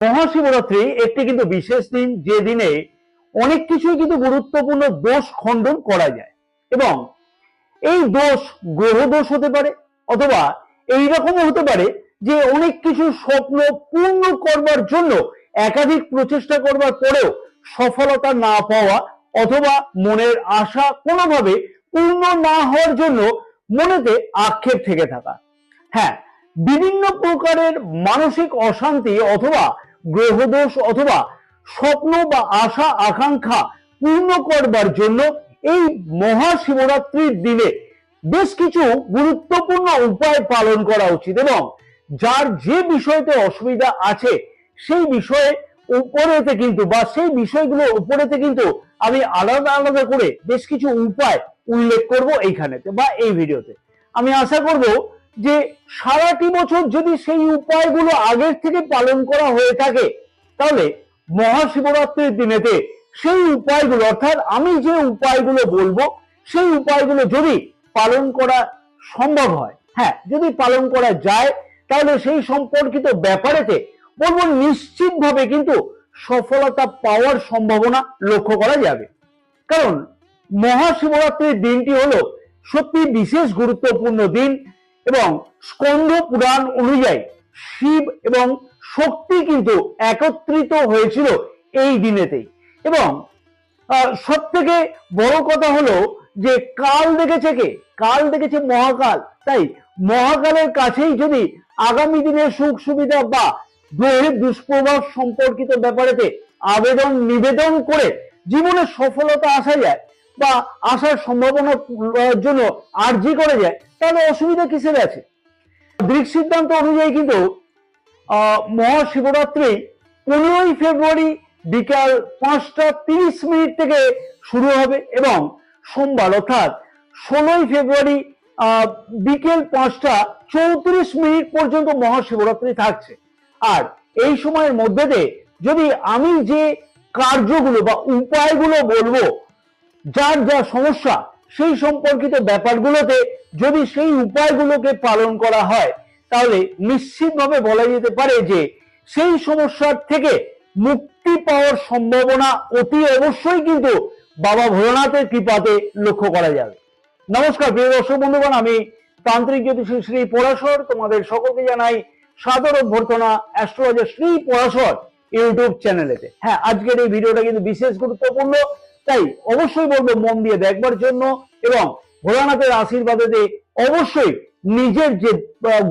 মহাশিবরাত্রি একটি কিন্তু বিশেষ দিন, যে দিনে অনেক কিছুই কিন্তু গুরুত্বপূর্ণ দোষ খণ্ডন করা যায়। এবং এই দোষ গ্রহ দোষ হতে পারে, অথবা এইরকমও হতে পারে যে অনেক কিছু স্বপ্ন পূর্ণ করবার জন্য একাধিক প্রচেষ্টা করবার পরেও সফলতা না পাওয়া, অথবা মনের আশা কোনোভাবে পূর্ণ না হওয়ার জন্য মনেতে আক্ষেপ থেকে থাকা। হ্যাঁ, বিভিন্ন প্রকারের মানসিক অশান্তি অথবা গ্রহদোষ অথবা স্বপ্ন বা আশা আকাঙ্ক্ষা পূর্ণ করবার জন্য এই মহাশিবরাত্রির দিনে বেশ কিছু গুরুত্বপূর্ণ উপায় পালন করা উচিত। এবং যার যে বিষয়তে অসুবিধা আছে সেই বিষয়ে উপরেতে কিন্তু বা সেই বিষয়গুলো উপরেতে কিন্তু আমি আলাদা আলাদা করে বেশ কিছু উপায় উল্লেখ করব এইখানেতে বা এই ভিডিওতে। আমি আশা করব যে সারাটি বছর যদি সেই উপায়গুলো আগের থেকে পালন করা হয়ে থাকে, তাহলে মহাশিবরাত্রির দিনেতে সেই উপায়গুলো, অর্থাৎ আমি যে উপায়গুলো বলবো সেই উপায়গুলো যদি পালন করা সম্ভব হয়, হ্যাঁ যদি পালন করা যায়, তাহলে সেই সম্পর্কিত ব্যাপারেতে বলবো নিশ্চিতভাবে কিন্তু সফলতা পাওয়ার সম্ভাবনা লক্ষ্য করা যাবে। কারণ মহাশিবরাত্রির দিনটি হলো সত্যি বিশেষ গুরুত্বপূর্ণ দিন, এবং স্কন্দ পুরাণ অনুযায়ী শিব এবং শক্তি কিন্তু একত্রিত হয়েছিল এই দিনেতেই। এবং সব থেকে বড় কথা হলো যে কাল দেখেছে কে? কাল দেখেছে মহাকাল। তাই মহাকালের কাছেই যদি আগামী দিনের সুখ সুবিধা বা গ্রহের দুষ্প্রভাব সম্পর্কিত ব্যাপারেতে আবেদন নিবেদন করে জীবনে সফলতা আসা যায় বা আসার সম্ভাবনার জন্য আর্জি করা যায়, তাহলে অসুবিধা কিসের আছে? দৃক সিদ্ধান্ত অনুযায়ী কিন্তু মহাশিবরাত্রি 15ই ফেব্রুয়ারি বিকাল 5টা 30 মিনিট থেকে শুরু হবে, এবং সোমবার অর্থাৎ 16ই ফেব্রুয়ারি বিকেল 5টা 34 মিনিট পর্যন্ত মহাশিবরাত্রি থাকছে। আর এই সময়ের মধ্যে যদি আমি যে কার্যগুলো বা উপায়গুলো বলবো, যার যা সমস্যা সেই সম্পর্কিত ব্যাপারগুলোতে যদি সেই উপায়গুলোকে পালন করা হয়, তাহলে নিশ্চিতভাবে বলা যেতে পারে যে সেই সমস্যার থেকে মুক্তি পাওয়ার সম্ভাবনা অতি অবশ্যই কিন্তু বাবা ভোলানাথের কৃপাতে লক্ষ্য করা যাবে। নমস্কার প্রিয় দর্শক বন্ধুগণ, আমি তান্ত্রিক জ্যোতিষী শ্রী পরাশর তোমাদের সকলকে জানাই সাদর অভ্যর্থনা অ্যাস্ট্রোলজার শ্রী পরাশর ইউটিউব চ্যানেলেতে। হ্যাঁ, আজকের এই ভিডিওটা কিন্তু বিশেষ গুরুত্বপূর্ণ, তাই অবশ্যই বলবো মন দিয়ে দেখবার জন্য, এবং ভোলানাথের আশীর্বাদেতে অবশ্যই নিজের যে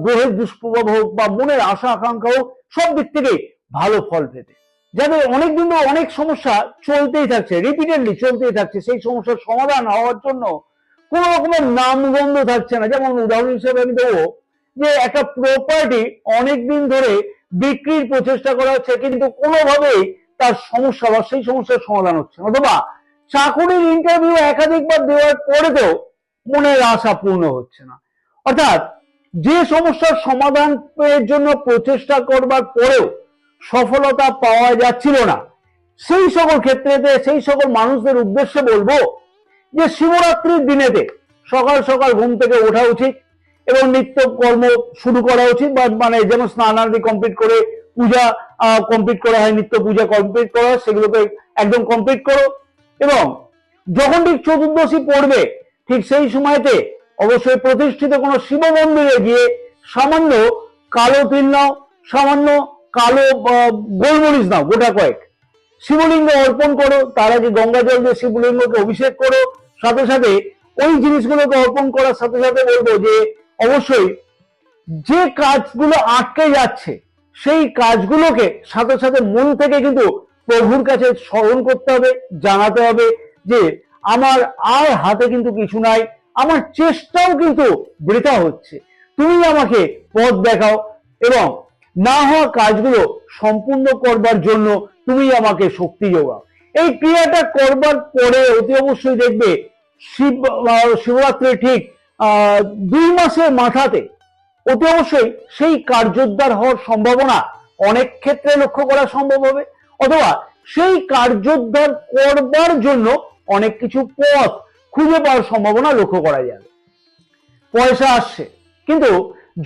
গ্রহের দুষ্প্রভাব হোক বা মনের আশা আকাঙ্ক্ষা হোক, সব দিক থেকে ভালো ফল পেতে। যাদের অনেকদিন ধরে অনেক সমস্যা চলতেই থাকছে, রিপিটেডলি চলতেই থাকছে, সেই সমস্যার সমাধান হওয়ার জন্য কোন রকমের নামগন্ধ থাকছে না। যেমন উদাহরণ হিসেবে আমি দেবো যে একটা প্রপার্টি অনেকদিন ধরে বিক্রির প্রচেষ্টা করা হচ্ছে, কিন্তু কোনোভাবেই তার সমস্যা বা সেই সমস্যার সমাধান হচ্ছে না, অথবা চাকরির ইন্টারভিউ একাধিকবার দেওয়ার পরেও মনের আশা পূর্ণ হচ্ছে না। অর্থাৎ যে সমস্যার সমাধানের জন্য প্রচেষ্টা করবার পরেও সফলতা পাওয়া যাচ্ছিল না, সেই সকল ক্ষেত্রেতে সেই সকল মানুষদের উদ্দেশ্যে বলবো যে শিবরাত্রির দিনেতে সকাল সকাল ঘুম থেকে ওঠা উচিত এবং নিত্য কর্ম শুরু করা উচিত, বা মানে যেন স্নানাদি কমপ্লিট করে পূজা কমপ্লিট করা হয়, নিত্য পূজা কমপ্লিট করা হয়, সেগুলোকে একদম কমপ্লিট করো। এবং যখন ঠিক চতুর্দশী পড়বে, ঠিক সেই সময়তে অবশ্যই প্রতিষ্ঠিত কোনো শিব মন্দিরে গিয়ে সামান্য কালো তিল নাও, সামান্য কালো গোলমরিচ নাও গোটা কয়েক, শিবলিঙ্গ অর্পণ করো। তার আগে গঙ্গা জল দিয়ে শিবলিঙ্গকে অভিষেক করো। সাথে সাথে ওই জিনিসগুলোকে অর্পণ করার সাথে সাথে বলবো যে অবশ্যই যে কাজগুলো আটকে যাচ্ছে সেই কাজগুলোকে সাথে সাথে মন থেকে কিন্তু প্রভুর কাছে স্মরণ করতে হবে, জানাতে হবে যে আমার আর হাতে কিন্তু কিছু নাই, আমার চেষ্টাও কিন্তু বৃথা হচ্ছে, তুমি আমাকে পথ দেখাও, এবং না হওয়া কাজগুলো সম্পূর্ণ করবার জন্য তুমি আমাকে শক্তি যোগাও। এই ক্রিয়াটা করবার পরে অতি অবশ্যই দেখবে শিবরাত্রি ঠিক 2 মাসের মাথাতে অতি অবশ্যই সেই কার্যোদ্ধার হওয়ার সম্ভাবনা অনেক ক্ষেত্রে লক্ষ্য করা সম্ভব হবে, অথবা সেই কার্যোদ্ধার করবার জন্য অনেক কিছু পথ খুঁজে পাওয়ার সম্ভাবনা লক্ষ্য করা যাবে। পয়সা আসছে, কিন্তু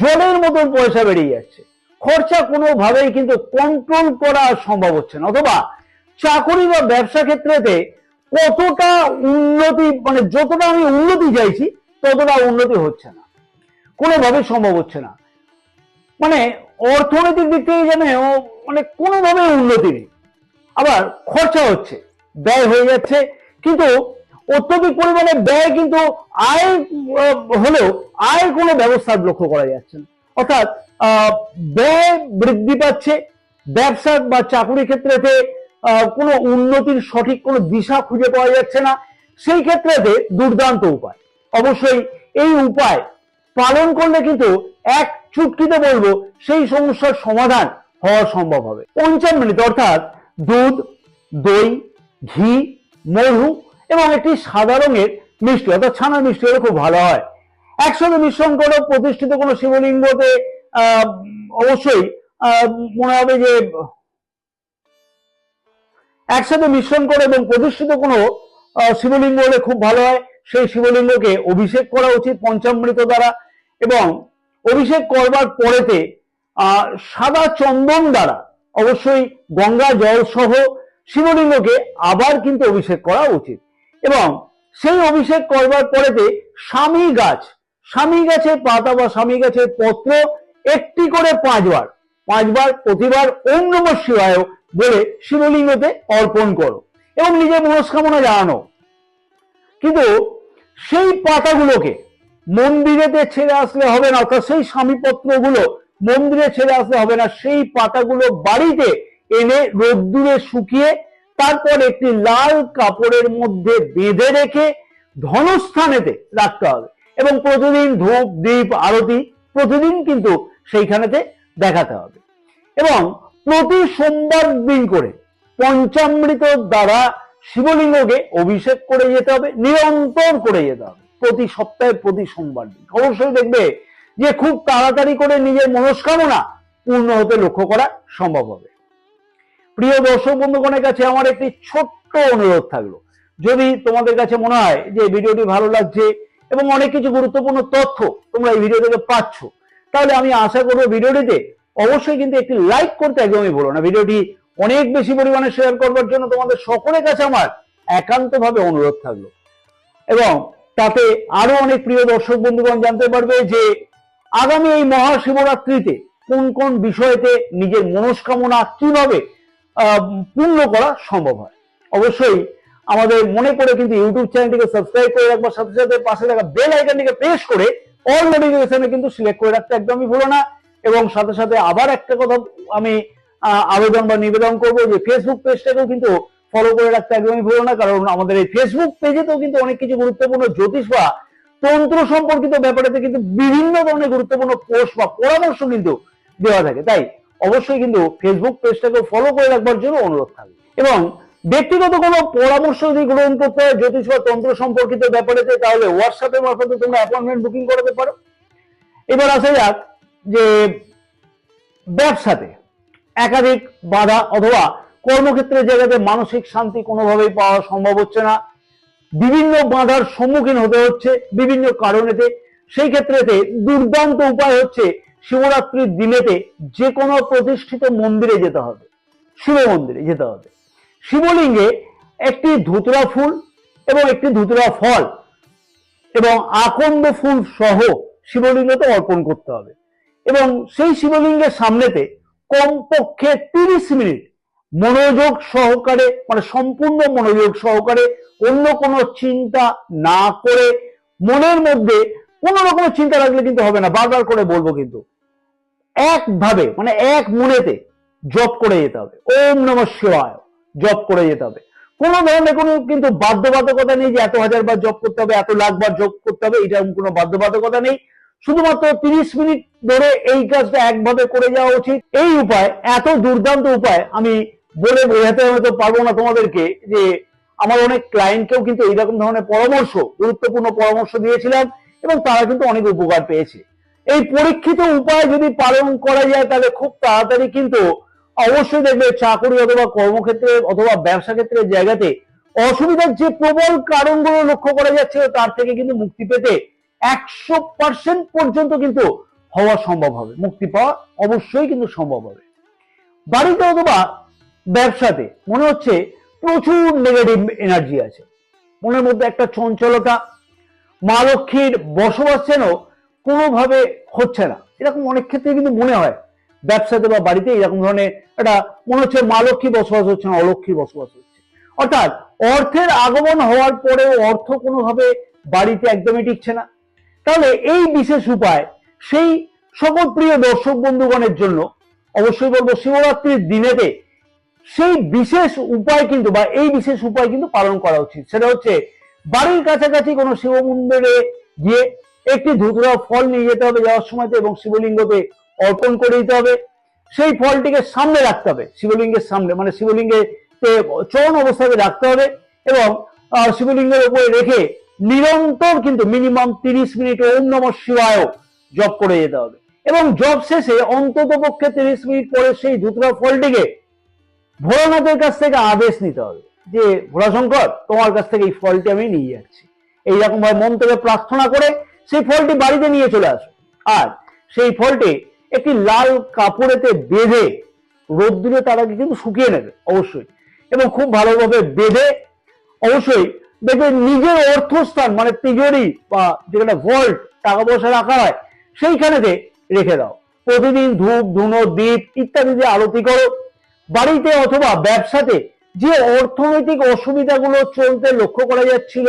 জলের মতন পয়সা বেরিয়ে যাচ্ছে। খরচা কোনোভাবেই কিন্তু কন্ট্রোল করা সম্ভব হচ্ছে না, অথবা চাকরি বা ব্যবসা ক্ষেত্রেতে কতটা উন্নতি, মানে যতটা আমি উন্নতি চাইছি ততটা উন্নতি হচ্ছে না, কোনোভাবেই সম্ভব হচ্ছে না। মানে অর্থনৈতিক দিক থেকে যেন মানে কোনোভাবে উন্নতি নেই, আবার খরচা হচ্ছে, ব্যয় হয়ে যাচ্ছে, কিন্তু অত্যধিক পরিমাণে ব্যয়, কিন্তু আয় হলেও আয়ের কোনো ব্যবস্থা লক্ষ্য করা যাচ্ছে না। অর্থাৎ ব্যয় বৃদ্ধি পাচ্ছে, ব্যবসা বা চাকরি ক্ষেত্রেতে কোনো উন্নতির সঠিক কোনো দিশা খুঁজে পাওয়া যাচ্ছে না। সেই ক্ষেত্রেতে দুর্দান্ত উপায়, অবশ্যই এই উপায় পালন করলে কিন্তু এক চুটকিতে বলবো সেই সমস্যার সমাধান হওয়া সম্ভব হবে। পঞ্চামৃত অর্থাৎ দুধ, দই, ঘি, মধু এবং একটি সাদা রঙের মিষ্টি অর্থাৎ ছানার মিষ্টি হলে খুব ভালো হয়। একসাথে মিশ্রণ করে প্রতিষ্ঠিত কোনো শিবলিঙ্গতে অবশ্যই মনে হবে যে একসাথে মিশ্রণ করে এবং প্রতিষ্ঠিত কোনো শিবলিঙ্গ হলে খুব ভালো হয়। সেই শিবলিঙ্গকে অভিষেক করা উচিত পঞ্চামৃত দ্বারা, এবং অভিষেক করবার পরেতে সাদা চন্দন দ্বারা অবশ্যই গঙ্গা জল সহ শিবলিঙ্গকে আবার কিন্তু অভিষেক করা উচিত। এবং সেই অভিষেক করবার পরেতে স্বামী গাছের পাতা বা স্বামী গাছের পত্র একটি করে 5 বার প্রতিবার ওম নমঃ শিবায় বলে শিবলিঙ্গতে অর্পণ করো এবং নিজের মনস্কামনা জানানো। কিন্তু সেই পাতাগুলোকে মন্দিরেতে ছেড়ে আসলে হবে না, অর্থাৎ সেই স্বামী পত্রগুলো মন্দিরে ছেড়ে আসলে হবে না, সেই পাতাগুলো বাড়িতে এনে রোদ্দুরে শুকিয়ে তারপর একটি লাল কাপড়ের মধ্যে বেঁধে রেখে ধনস্থানেতে রাখতে হবে এবং প্রতিদিন ধূপ দীপ আরতি প্রতিদিন কিন্তু সেইখানেতে দেখাতে হবে। এবং প্রতি সোমবার দিন করে পঞ্চামৃত দ্বারা শিবলিঙ্গকে অভিষেক করে যেতে হবে, নিরন্তর করে যেতে হবে প্রতি সপ্তাহে প্রতি সোমবার দিন। অবশ্যই দেখবে যে খুব তাড়াতাড়ি করে নিজের মনস্কামনা পূর্ণ হতে লক্ষ্য করা সম্ভব হবে। প্রিয় দর্শক বন্ধুগণের কাছে আমার একটি ছোট্ট অনুরোধ থাকলো, যদি তোমাদের কাছে মনে হয় যে ভিডিওটি ভালো লাগছে এবং অনেক কিছু গুরুত্বপূর্ণ তথ্য তোমরা এই ভিডিও থেকে পাচ্ছ, তাহলে আমি আশা করবো ভিডিওটিতে অবশ্যই কিন্তু একটি লাইক করতে একদমই ভুলো না। ভিডিওটি অনেক বেশি পরিমাণে শেয়ার করবার জন্য তোমাদের সকলের কাছে আমার একান্তভাবে অনুরোধ থাকলো, এবং তাতে আরো অনেক প্রিয় দর্শক বন্ধুগণ জানতে পারবে যে আগামী এই মহাশিবরাত্রিতে কোন কোন বিষয়েতে নিজের মনস্কামনা কিভাবে পূর্ণ করা সম্ভব হয়। অবশ্যই আমাদের মনে করে কিন্তু ইউটিউব চ্যানেলটিকে সাবস্ক্রাইব করে রাখবার সাথে সাথে পাশে থাকা বেল আইকনটিকে প্রেস করে অল নোটিফিকেশনে কিন্তু সিলেক্ট করে রাখতে একদমই ভুলো না। এবং সাথে সাথে আবার একটা কথা আমি আবেদন বা নিবেদন করবো যে ফেসবুক পেজটাকেও কিন্তু ফলো করে রাখতে একদমই ভুলো না, কারণ আমাদের এই ফেসবুক পেজেতেও কিন্তু অনেক কিছু গুরুত্বপূর্ণ জ্যোতিষ বা তন্ত্র সম্পর্কিত ব্যাপারেতে কিন্তু বিভিন্ন ধরনের গুরুত্বপূর্ণ পোস্ট বা পরামর্শ কিন্তু দেওয়া থাকে। তাই অবশ্যই কিন্তু ফেসবুক পেজটাকে ফলো করে রাখবার জন্য অনুরোধ থাকবে। এবং ব্যক্তিগত কোনো পরামর্শ যদি গ্রহণ করতে হয় জ্যোতিষ বা তন্ত্র সম্পর্কিত ব্যাপারেতে, তাহলে হোয়াটসঅ্যাপের মারফতে তোমরা অ্যাপয়েন্টমেন্ট বুকিং করতে পারো। এবার আসা যাক যে ব্যবসাতে একাধিক বাধা অথবা কর্মক্ষেত্রের জায়গাতে মানসিক শান্তি কোনোভাবেই পাওয়া সম্ভব হচ্ছে না, বিভিন্ন বাধার সম্মুখীন হতে হচ্ছে বিভিন্ন কারণেতে। সেই ক্ষেত্রেতে দুর্দান্ত উপায় হচ্ছে শিবরাত্রির দিনেতে যে কোনো প্রতিষ্ঠিত মন্দিরে যেতে হবে, শিব মন্দিরে যেতে হবে, শিবলিঙ্গে একটি ধুতরা ফুল এবং একটি ধুতরা ফল এবং আকন্দ ফুল সহ শিবলিঙ্গতে অর্পণ করতে হবে। এবং সেই শিবলিঙ্গের সামনেতে কমপক্ষে 30 মিনিট মনোযোগ সহকারে, মানে সম্পূর্ণ মনোযোগ সহকারে, অন্য কোনো চিন্তা না করে, মনের মধ্যে কোন রকমের চিন্তা রাখলে কিন্তু হবে না, বারবার করে বলবো, কিন্তু একভাবে মানে এক মনেতে জপ করে যেতে হবে, ওম নমঃ শিবায় জপ করে যেতে হবে। কোনো ধরনের কোনো কিন্তু বাধ্যবাধকতা নেই যে এত হাজার বার জপ করতে হবে, এত লাখ বার জপ করতে হবে, এটার কোনো বাধ্যবাধকতা নেই। শুধুমাত্র 30 মিনিট ধরে এই কাজটা একভাবে করে যাওয়া উচিত। এই উপায়, এত দুর্দান্ত উপায় আমি বলে বোঝাতে হয়তো পারবো না তোমাদেরকে, যে আমার অনেক ক্লায়েন্টকেও কিন্তু এইরকম ধরনের পরামর্শ, গুরুত্বপূর্ণ পরামর্শ দিয়েছিলাম এবং তারা কিন্তু অনেক উপকার পেয়েছে। এই পরীক্ষিত উপায় যদি পালন করা যায় তাহলে খুব তাড়াতাড়ি কিন্তু অবশ্যই দেখবে চাকরি অথবা কর্মক্ষেত্রে অথবা ব্যবসা ক্ষেত্রের জায়গাতে অসুবিধার যে প্রবল কারণগুলো লক্ষ্য করা যাচ্ছে তার থেকে কিন্তু মুক্তি পেতে 100% পর্যন্ত কিন্তু হওয়া সম্ভব হবে, মুক্তি পাওয়া অবশ্যই কিন্তু সম্ভব হবে। বাড়িতে অথবা ব্যবসাতে মনে হচ্ছে প্রচুর নেগেটিভ এনার্জি আছে, মনের মধ্যে একটা চঞ্চলতা, মা লক্ষ্মীর বসবাস যেন কোনোভাবে হচ্ছে না, এরকম অনেক ক্ষেত্রে কিন্তু মনে হয় ব্যবসাতে বা বাড়িতে এরকম ধরনের একটা মনে হচ্ছে মা লক্ষ্মী বসবাস হচ্ছে না, অলক্ষ্মী বসবাস হচ্ছে। অর্থাৎ অর্থের আগমন হওয়ার পরেও অর্থ কোনোভাবে বাড়িতে একদমই টিকছে না। তাহলে এই বিশেষ উপায় সেই সকল প্রিয় দর্শক বন্ধুগণের জন্য অবশ্যই বলবো শিবরাত্রির দিনেতে সেই বিশেষ উপায় কিন্তু বা এই বিশেষ উপায় কিন্তু পালন করা উচিত। সেটা হচ্ছে বাড়ির কাছাকাছি কোনো শিব মন্দিরে গিয়ে একটি ধুতরা ফল নিয়ে যেতে হবে যাওয়ার সময়তে এবং শিবলিঙ্গতে অর্পণ করে দিতে হবে। সেই ফলটিকে সামনে রাখতে হবে, শিবলিঙ্গের সামনে, মানে শিবলিঙ্গে চরণ অবস্থায় রাখতে হবে এবং শিবলিঙ্গের উপরে রেখে নিরন্তর কিন্তু মিনিমাম 30 মিনিট ওম নমঃ শিবায় জপ করে যেতে হবে এবং জপ শেষে অন্তত পক্ষে 30 মিনিট পরে সেই ধুতরা ফলটিকে ভোলানাথের কাছ থেকে আদেশ নিতে হবে যে ভোলাশঙ্কর তোমার কাছ থেকে এই ফলটি আমি নিয়ে যাচ্ছি, এইরকম ভাবে মন থেকে প্রার্থনা করে সেই ফলটি বাড়িতে নিয়ে চলে আসো। আর সেই ফলটি একটি লাল কাপড়েতে বেঁধে রোদ্দুরে তার আগে কিন্তু শুকিয়ে নেবে অবশ্যই, এবং খুব ভালোভাবে বেঁধে অবশ্যই দেখবে নিজের অর্থস্থান মানে তিজোরি বা যেখানে ভল্ট টাকা পয়সা রাখা হয় সেইখানেতে রেখে দাও। প্রতিদিন ধূপ ধুনো দ্বীপ ইত্যাদি দিয়ে আরতি করো। বাড়িতে অথবা ব্যবসাতে যে অর্থনৈতিক অসুবিধাগুলো চলতে লক্ষ্য করা যাচ্ছিল,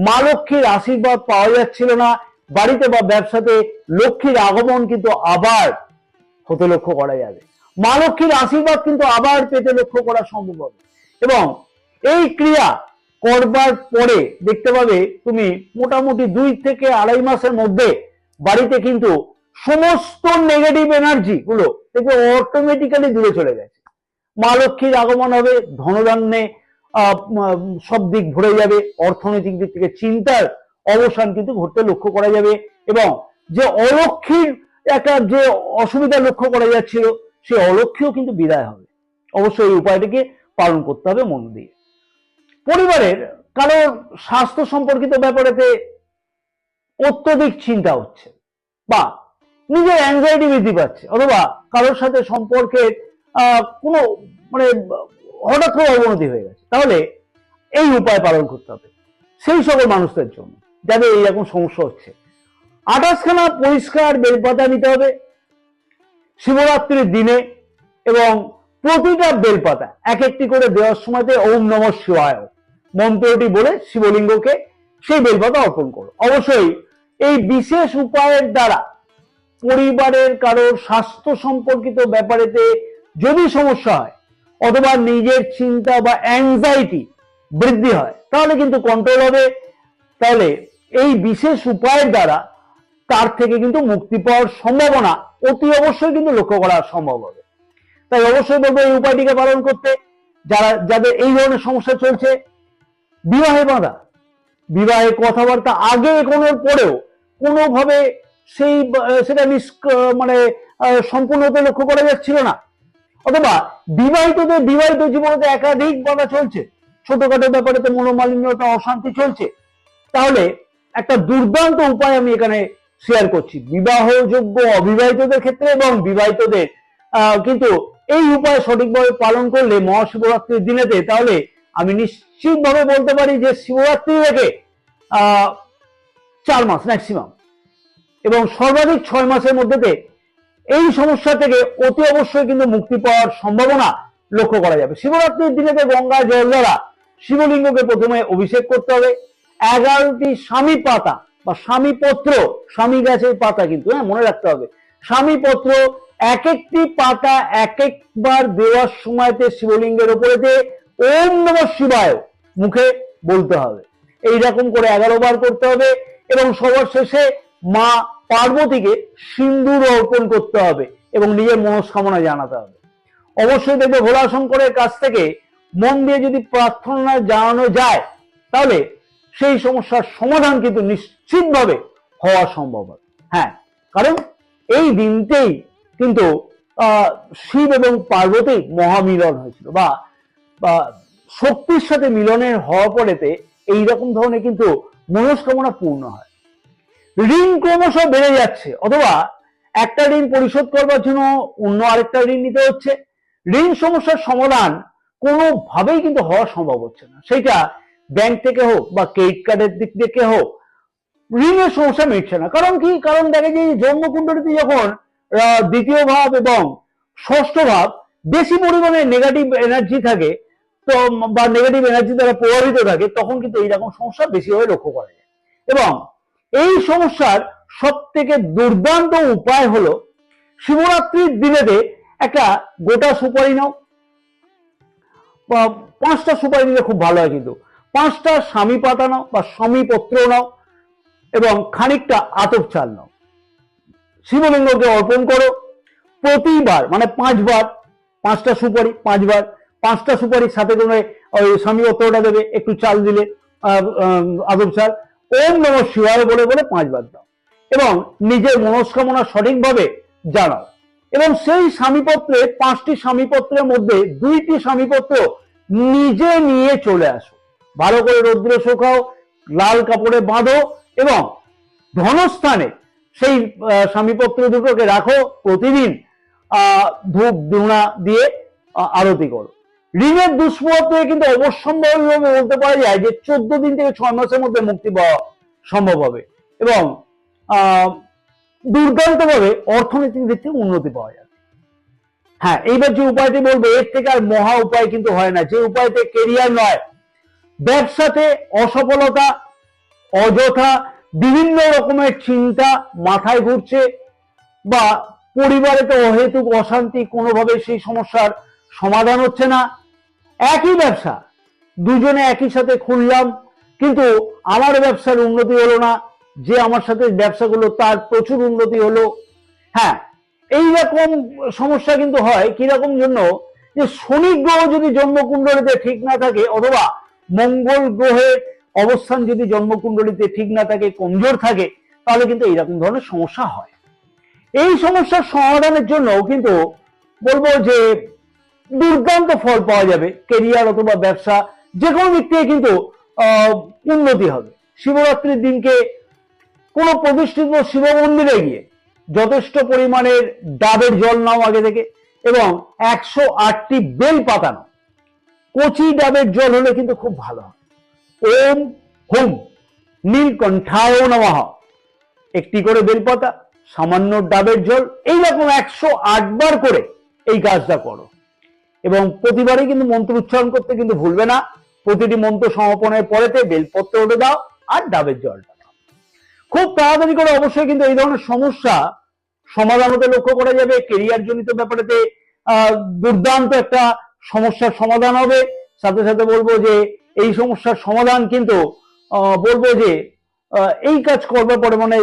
মা লক্ষ্মীর আশীর্বাদ পাওয়া যাচ্ছিল না, বাড়িতে বা ব্যবসাতে লক্ষ্মীর আগমন কিন্তু আবার হতে লক্ষ্য করা যাবে, মা লক্ষ্মীর আশীর্বাদ কিন্তু আবার পেতে লক্ষ্য করা সম্ভব হবে। এবং এই ক্রিয়া করবার পরে দেখতে পাবে তুমি মোটামুটি 2 থেকে 2.5 মাসের মধ্যে বাড়িতে কিন্তু সমস্ত নেগেটিভ এনার্জি গুলো থেকে অটোমেটিক্যালি দূরে চলে গেছে, মা লক্ষ্মীর আগমন হবে, ধনধান্যে সব দিক ভরে যাবে, অর্থনৈতিক দিক থেকে চিন্তার অবসান কিন্তু ঘটতে লক্ষ্য করা যাবে এবং যে অলক্ষ্মীর একটা যে অসুবিধা লক্ষ্য করা যাচ্ছিল সেই অলক্ষ্মীও কিন্তু বিদায় হবে। অবশ্যই এই উপায়টিকে পালন করতে হবে মন দিয়ে। পরিবারের কারো স্বাস্থ্য সম্পর্কিত ব্যাপারেতে অত্যধিক চিন্তা হচ্ছে বা নিজের অ্যাংজাইটি বৃদ্ধি পাচ্ছে অথবা কারোর সাথে সম্পর্কের কোনো মানে হঠাৎ করে অবনতি হয়ে গেছে, তাহলে এই উপায় পালন করতে হবে সেই সকল মানুষদের জন্য যাদের এইরকম সমস্যা হচ্ছে। 28খানা পরিষ্কার বেলপাতা নিতে হবে শিবরাত্রির দিনে এবং প্রতিটা বেলপাতা এক একটি করে দেওয়ার সময়তে ওম নমঃ শিবায় মন্ত্রটি বলে শিবলিঙ্গকে সেই বেলপাতা অর্পণ করো। অবশ্যই এই বিশেষ উপায়ের দ্বারা পরিবারের কারোর স্বাস্থ্য সম্পর্কিত ব্যাপারেতে যদি সমস্যা হয় অথবা নিজের চিন্তা বা অ্যাংজাইটি বৃদ্ধি হয় তাহলে কিন্তু কন্ট্রোল হবে। তাহলে এই বিশেষ উপায়ের দ্বারা তার থেকে কিন্তু মুক্তি পাওয়ার সম্ভাবনা অতি অবশ্যই কিন্তু লক্ষ্য করা সম্ভব হবে। তাই অবশ্যই বলবো এই উপায়টিকে পালন করতে। যাদের এই ধরনের সমস্যা চলছে, বিবাহে বাধা, বিবাহে কথাবার্তা আগে এগোনোর পরেও কোনোভাবে সেটা মানে সম্পূর্ণতে লক্ষ্য করা যাচ্ছিল না, অথবা বিবাহিতদের বিবাহিত জীবনে একাধিক বাধা চলছে, ছোটখাটো ব্যাপারেতে মনোমালিন্যতা অশান্তি চলছে, তাহলে একটা দুর্দান্ত উপায় আমি এখানে শেয়ার করছি বিবাহযোগ্য অবিবাহিতদের ক্ষেত্রে এবং বিবাহিতদের কিন্তু এই উপায় সঠিকভাবে পালন করলে মহাশিবরাত্রির দিনেতে তাহলে আমি নিশ্চিতভাবে বলতে পারি যে শিবরাত্রি থেকে 4 মাস ম্যাক্সিমাম এবং সর্বাধিক 6 মাসের মধ্যে এই সমস্যা থেকে অতি অবশ্যই কিন্তু মুক্তি পাওয়ার সম্ভাবনা লক্ষ্য করা যাবে। শিবরাত্রির দিনেতে গঙ্গা জল দ্বারা শিবলিঙ্গকে প্রথমে অভিষেক করতে হবে। 11টি স্বামী পাতা বা স্বামী পত্র, স্বামী গাছের পাতা কিন্তু মনে রাখতে হবে, স্বামী পত্র এক একটি পাতা এক একবার দেওয়ার সময়তে শিবলিঙ্গের উপরেতে ওম নমঃ শিবায় মুখে বলতে হবে। এইরকম করে 11 বার করতে হবে এবং সবার শেষে মা পার্বতীকে সিন্দুর অর্পণ করতে হবে এবং নিজের মনস্কামনা জানাতে হবে। অবশ্যই দেখবে ভোলা শঙ্করের কাছ থেকে মন দিয়ে যদি প্রার্থনা জানানো যায় তাহলে সেই সমস্যার সমাধান কিন্তু নিশ্চিতভাবে হওয়া সম্ভব হবে। হ্যাঁ, কারণ এই দিনতেই কিন্তু শিব এবং পার্বতী মহামিলন হয়েছিল বা শক্তির সাথে মিলনের হওয়া পরেতে এইরকম ধরনের কিন্তু মনস্কামনা পূর্ণ হয়। ঋণ ক্রমশ বেড়ে যাচ্ছে অথবা একটা ঋণ পরিশোধ করবার জন্য অন্য আরেকটা ঋণ নিতে হচ্ছে। ঋণ সমস্যার সমাধান কোনোভাবেই কিন্তু হওয়া সম্ভব হচ্ছে না, সেটা ব্যাংক থেকে হোক বা ক্রেডিট কার্ডের দিক থেকে হোক, ঋণের সমস্যা মিটছে না। কারণ কি? কারণ দেখে যে জন্মকুণ্ডলিতে যখন দ্বিতীয় ভাব এবং ষষ্ঠ ভাব বেশি পরিমাণে নেগেটিভ এনার্জি থাকে, তো বা নেগেটিভ এনার্জি দ্বারা প্রভাবিত থাকে, তখন কিন্তু এইরকম সমস্যা বেশিভাবে লক্ষ্য করা যায়। এবং এই সমস্যার সব থেকে দুর্দান্ত উপায় হলো শিবরাত্রির দিনেতে একটা গোটা সুপারি নাও, বা 5টা সুপারি নিলে খুব ভালো হয়, কিন্তু 5টা স্বামী পাতা নাও বা স্বামী পত্র নাও এবং খানিকটা আতপ চাল নাও, শিবলিঙ্গকে অর্পণ করো। প্রতিবার মানে 5 বার, 5টা সুপারি 5 বার, 5টা সুপারির সাথে তোমরা ওই স্বামী পত্রটা দেবে, একটু চাল দিলে আতপ চাল, ওম নমঃ শিবায় বলে বলে 5 বার দাও এবং নিজের মনস্কামনা সঠিকভাবে জানাও। এবং সেই স্বামীপত্রে 5টি স্বামীপত্রের মধ্যে 2টি স্বামীপত্র নিজে নিয়ে চলে আসো, ভালো করে রৌদ্র শুকাও, লাল কাপড়ে বাঁধো এবং ধনস্থানে সেই স্বামীপত্র দুটোকে রাখো। প্রতিদিন ধূপ ধুনা দিয়ে আরতি করো। ঋণের দুষ্প্রভাব থেকে কিন্তু অবশ্যম্ভাবীভাবে বলতে পারা যায় যে 14 দিন থেকে 6 মাসের মধ্যে মুক্তি পাওয়া সম্ভব হবে এবং দুর্দান্তভাবে অর্থনৈতিক দিক থেকে উন্নতি পাওয়া যাবে। হ্যাঁ, এইবার যে উপায়টি বলবো, এর থেকে আর মহা উপায় কিন্তু হয় না। যে উপায়তে কেরিয়ার নয়, ব্যবসাতে অসফলতা, অযথা বিভিন্ন রকমের চিন্তা মাথায় ঘুরছে, বা পরিবারেতে অহেতুক অশান্তি, কোনোভাবে সেই সমস্যার সমাধান হচ্ছে না। একই ব্যবসা, দুজনে একই সাথে খুললাম, কিন্তু আমার ব্যবসার উন্নতি হলো না, যে আমার সাথে ব্যবসাগুলো তার প্রচুর উন্নতি হলো। হ্যাঁ, এইরকম সমস্যা কিন্তু হয় কিরকম জন্য, যে শনি গ্রহ যদি জন্মকুণ্ডলিতে ঠিক না থাকে, অথবা মঙ্গল গ্রহের অবস্থান যদি জন্মকুণ্ডলিতে ঠিক না থাকে, কমজোর থাকে, তাহলে কিন্তু এইরকম ধরনের সমস্যা হয়। এই সমস্যার সমাধানের জন্য কিন্তু বলবো যে দুর্দান্ত ফল পাওয়া যাবে। কেরিয়ার অথবা ব্যবসা যে কোনো দিক থেকে কিন্তু উন্নতি হবে। শিবরাত্রির দিনকে কোনো প্রতিষ্ঠিত শিব মন্দিরে গিয়ে যথেষ্ট পরিমাণের ডাবের জল নাও আগে থেকে, এবং 108টি বেল পাতা নাও। কচি ডাবের জল হলে কিন্তু খুব ভালো হয়। ওম হুম নীলকণ্ঠায় নমঃ, একটি করে বেলপাতা, সামান্য ডাবের জল, এইরকম 108 বার করে এই কাজটা করো। এবং প্রতিবারই কিন্তু মন্ত্র উচ্চারণ করতে কিন্তু ভুলবে না। প্রতিটি মন্ত্র সমাপনের পরেতে বেলপত্র ওঠে দাও আর ডাবের জলটা দাও। খুব তাড়াতাড়ি করে অবশ্যই কিন্তু এই ধরনের সমস্যা সমাধান হতে লক্ষ্য করা যাবে। কেরিয়ার জনিত ব্যাপারেতে দুর্দান্ত একটা সমস্যার সমাধান হবে। সাথে সাথে বলবো যে এই সমস্যার সমাধান কিন্তু বলবো যে এই কাজ করবার পরে, মানে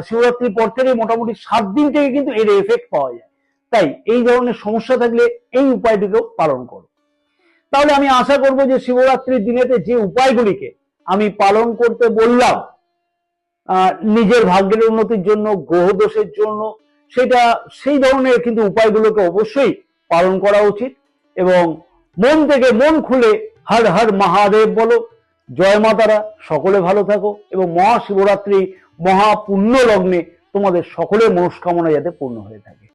শিবরাত্রির পর থেকে মোটামুটি 7 দিন থেকে কিন্তু এর এফেক্ট পাওয়া যায়। তাই এই ধরনের সমস্যা থাকলে এই উপায়টিকেও পালন করো। তাহলে আমি আশা করব যে শিবরাত্রির দিনেতে যে উপায়গুলিকে আমি পালন করতে বললাম নিজের ভাগ্যের উন্নতির জন্য, গ্রহ দোষের জন্য, সেটা সেই ধরনের কিন্তু উপায়গুলোকে অবশ্যই পালন করা উচিত। এবং মন থেকে মন খুলে হর হর মহাদেব বলো। জয় মাতারা, সকলে ভালো থাকো এবং মহাশিবরাত্রি মহাপুণ্য লগ্নে তোমাদের সকলের মনস্কামনা যাতে পূর্ণ হয়ে থাকে।